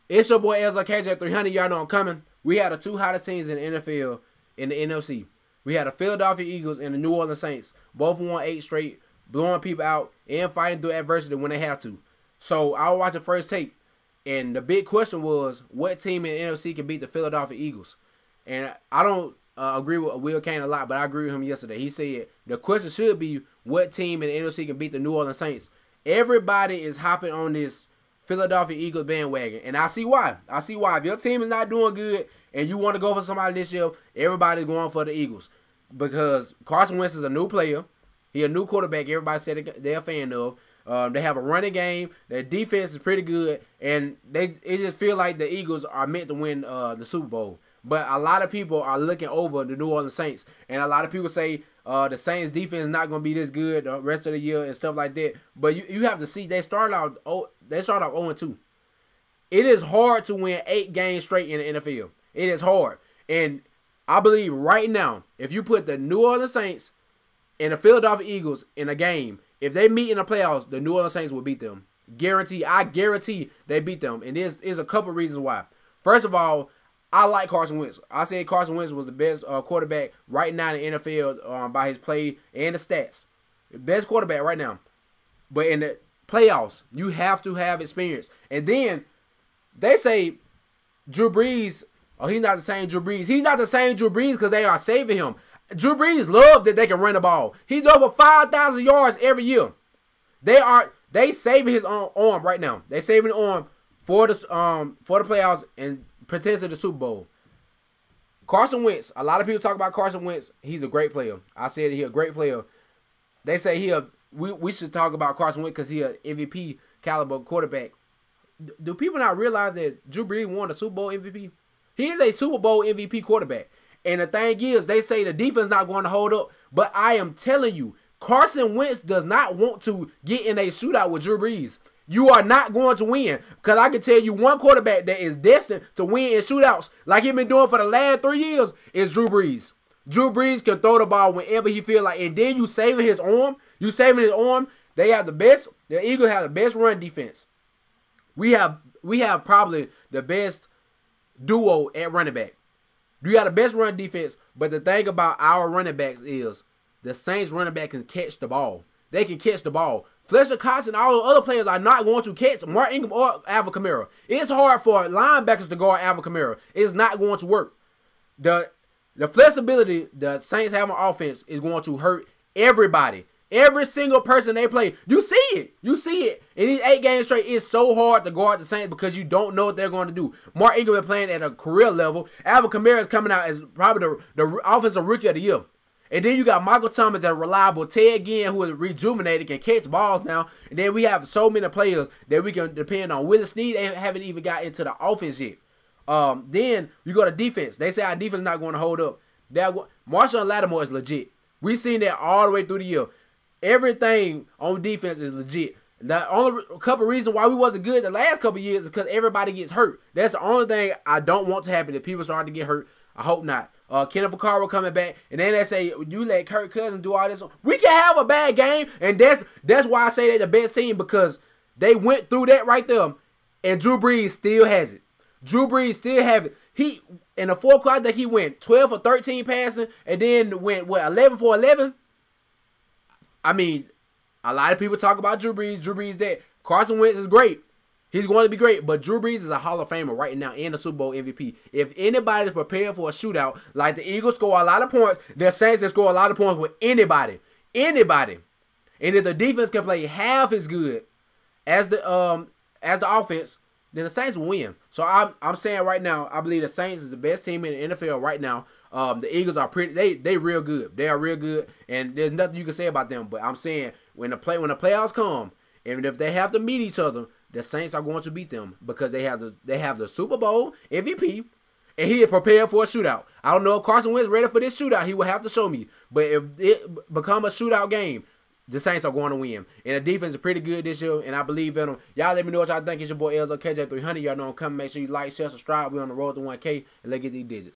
It's your boy Elzo KJ 300. Y'all know I'm coming. We had the two hottest teams in the NFL in the NFC. We had the Philadelphia Eagles and the New Orleans Saints. Both won 8 straight, blowing people out and fighting through adversity when they have to. So I was watching first take, and the big question was, what team in the NFC can beat the Philadelphia Eagles? And I don't agree with Will Kane a lot, but I agree with him yesterday. He said the question should be, what team in the NFC can beat the New Orleans Saints? Everybody is hopping on this Philadelphia Eagles bandwagon, and I see why. I see why. If your team is not doing good and you want to go for somebody this year, everybody's going for the Eagles because Carson Wentz is a new player. He a new quarterback. Everybody said they're a fan of. They have a running game. Their defense is pretty good, and it just feel like the Eagles are meant to win the Super Bowl. But a lot of people are looking over the New Orleans Saints, and a lot of people say the Saints defense is not going to be this good the rest of the year and stuff like that. But you have to see they start off 0-2. It is hard to win 8 games straight in the NFL. It is hard, and I believe right now, if you put the New Orleans Saints and the Philadelphia Eagles in a game, if they meet in the playoffs, the New Orleans Saints will beat them. I guarantee they beat them, and there's a couple reasons why. First of all, I like Carson Wentz. I said Carson Wentz was the best quarterback right now in the NFL by his play and the stats. The best quarterback right now. But in the playoffs, you have to have experience. And then they say Drew Brees, he's not the same Drew Brees. He's not the same Drew Brees because they are saving him. Drew Brees love that they can run the ball. He's over 5,000 yards every year. They saving his arm right now. They saving the arm for the playoffs and potentially the Super Bowl. Carson Wentz. A lot of people talk about Carson Wentz. He's a great player. I said he's a great player. They say we should talk about Carson Wentz because he's an MVP caliber quarterback. Do people not realize that Drew Brees won a Super Bowl MVP? He is a Super Bowl MVP quarterback. And the thing is, they say the defense not going to hold up. But I am telling you, Carson Wentz does not want to get in a shootout with Drew Brees. You are not going to win. Because I can tell you one quarterback that is destined to win in shootouts like he's been doing for the last 3 years is Drew Brees. Drew Brees can throw the ball whenever he feel like. And then you saving his arm. They have the best. The Eagles have the best run defense. We have probably the best duo at running back. You got the best run defense, but the thing about our running backs is the Saints running back can catch the ball. They can catch the ball. Fletcher Cox and all the other players are not going to catch Mark Ingram or Alvin Kamara. It's hard for linebackers to guard Alvin Kamara. It's not going to work. The flexibility the Saints have on offense is going to hurt everybody. Every single person they play. You see it. You see it. In these 8 games straight, it's so hard to guard the Saints because you don't know what they're going to do. Mark Ingram is playing at a career level. Alvin Kamara is coming out as probably the offensive rookie of the year. And then you got Michael Thomas that's reliable. Ted Ginn, who is rejuvenated, can catch balls now. And then we have so many players that we can depend on. Willie Snead, they haven't even got into the offense yet. Then you go to defense. They say our defense is not going to hold up. Marshawn Lattimore is legit. We've seen that all the way through the year. Everything on defense is legit. The only couple reasons why we wasn't good the last couple years is because everybody gets hurt. That's the only thing I don't want to happen. If people start to get hurt, I hope not. Kenneth Vaccaro coming back, and then they say you let Kirk Cousins do all this. We can have a bad game, and that's why I say they're the best team because they went through that right there, and Drew Brees still has it. Drew Brees still have it. He in the fourth quarter, I think he went 12 for 13 passing, and then went 11 for 11. I mean, a lot of people talk about Drew Brees. Drew Brees that Carson Wentz is great. He's going to be great, but Drew Brees is a Hall of Famer right now and a Super Bowl MVP. If anybody is prepared for a shootout, like the Eagles score a lot of points, the Saints can score a lot of points with anybody. Anybody. And if the defense can play half as good as the offense, then the Saints will win. So I'm saying right now, I believe the Saints is the best team in the NFL right now. The Eagles are they real good. They are real good, and there's nothing you can say about them. But I'm saying when the playoffs come, and if they have to meet each other, the Saints are going to beat them because they have the Super Bowl MVP, and he is prepared for a shootout. I don't know if Carson Wentz ready for this shootout. He will have to show me. But if it become a shootout game, the Saints are going to win. And the defense is pretty good this year, and I believe in them. Y'all let me know what y'all think. It's your boy Elzo KJ 300. Y'all know I'm coming. Make sure you like, share, subscribe. We on the road to 1K, and let's get these digits.